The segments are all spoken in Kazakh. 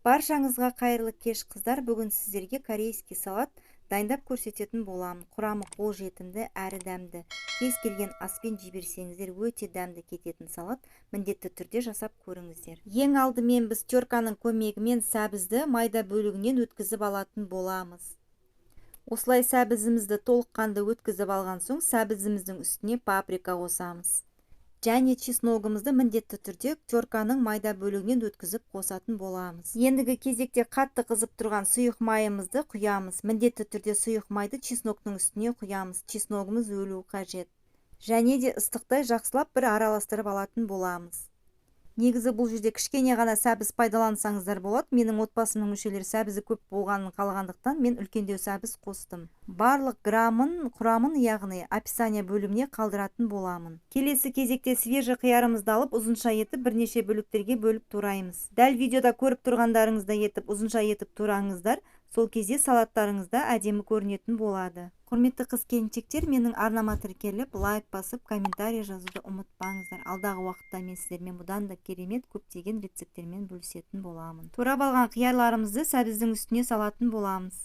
Баршаңызға қайырлы кеш қыздар. Бүгін сіздерге корейский салат дайындап көрсететін боламын. Құрамы қолжетімді әрі дәмді. Кез келген аспен жіберсеңіздер өте дәмді кететін салат. Міндетті түрде жасап көріңіздер. Ең алдымен біз терканың көмегімен сәбізді майда бөлігінен өткізіп алатын боламыз. Осылай сәбізімізді толыққанды өткізіп алған соң сәбізіміздің үстіне паприка қосамыз. Және чесногымызды міндетті түрде терканың майда бөлігінен өткізіп қосатын боламыз. Ендігі кезекте қатты қызып тұрған сұйық майымызды құямыз. Міндетті түрде сұйық майды чесноктың үстіне құямыз. Чесногымыз өлуі қажет. Және де ыстықтай жақсылап бір араластырып алатын боламыз. Негізі бұл жерде кішкене ғана сәбіз пайдалансаңыздар болады. Менің отбасымның мүшелері сәбізі көп болғанын қалағандықтан мен үлкендеу сәбіз қостым. Барлық құрамын яғни описание бөліміне қалдыратын боламын. Келесі кезекте свежий қиярымызды алып ұзынша етіп бірнеше бөліктерге бөліп тураймыз. Дәл видеода көріп тұрғандарыңыздай етіп ұзынша етіп тураңыздар. Сол кезде салаттарыңызда әдемі көрінетін болады. Құрметті қыз-келіншектер, менің арнама тіркеліп, лайк басып, комментарий жазуды ұмытпаңыздар. Алдағы уақытта мен сіздермен бұдан да керемет көптеген рецепттермен бөлісетін боламын. Турап алған қиярларымызды сәбіздің үстіне салатын боламыз.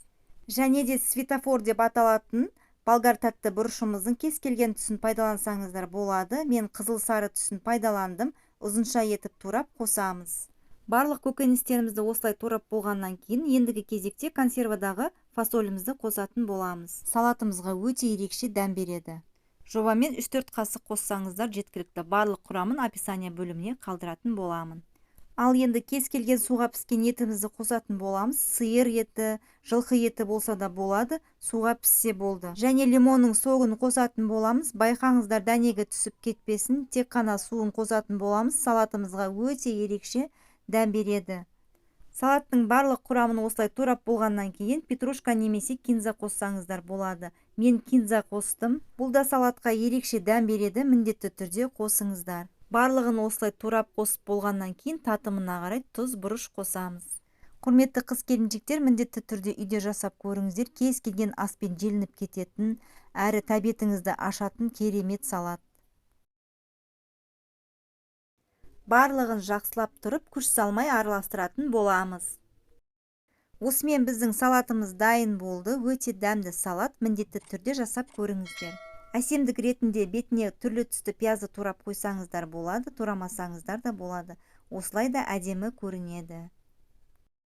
Және де светофор деп аталатын болгар тәтті бұрышымыздың кез келген түсін пайдалансаңыздар болады. Мен қызыл сары түсін пайдаландым. Ұзынша етіп турап қосамыз. Барлық көкөністерімізді осылай турап болғаннан кейін ендігі кезекте консервадағы фасолімізді қосатын боламыз. Салатымызға өте ерекше дәм береді. Жобамен 3-4 қасық қоссаңыздар жеткілікті. Барлық құрамын описание бөліміне қалдыратын боламын. Ал енді кез келген суға піскен етімізді қосатын боламыз. Сиыр еті, жылқы еті болса да болады, суға піссе болды. Және лимонның соғын қосатын боламыз. Байқаңыздар, дәнегі түсіп кетпесін, тек қана суын қосатын боламыз. Салатымызға өте ерекше дәм береді. Салаттың барлық құрамын осылай турап болғаннан кейін петрушка немесе кинза қоссаңыздар болады. Мен кинза қостым. Бұл да салатқа ерекше дәм береді. Міндетті түрде қосыңыздар. Барлығын осылай турап қосып болғаннан кейін татымына қарай тұз, бұрыш қосамыз. Құрметті қыз-келіншектер, міндетті түрде үйде жасап көріңіздер. Кез келген аспен желініп кететін, әрі тәбетіңізді ашатын керемет салат. Барлығын жақсылап тұрып, күш салмай араластыратын боламыз. Осымен біздің салатымыз дайын болды. Өте дәмді салат. Міндетті түрде жасап көріңіздер. Әсемдік ретінде бетіне түрлі түсті пиязды турап қойсаңыздар болады, турамасаңыздар да болады. Осылай да әдемі көрінеді.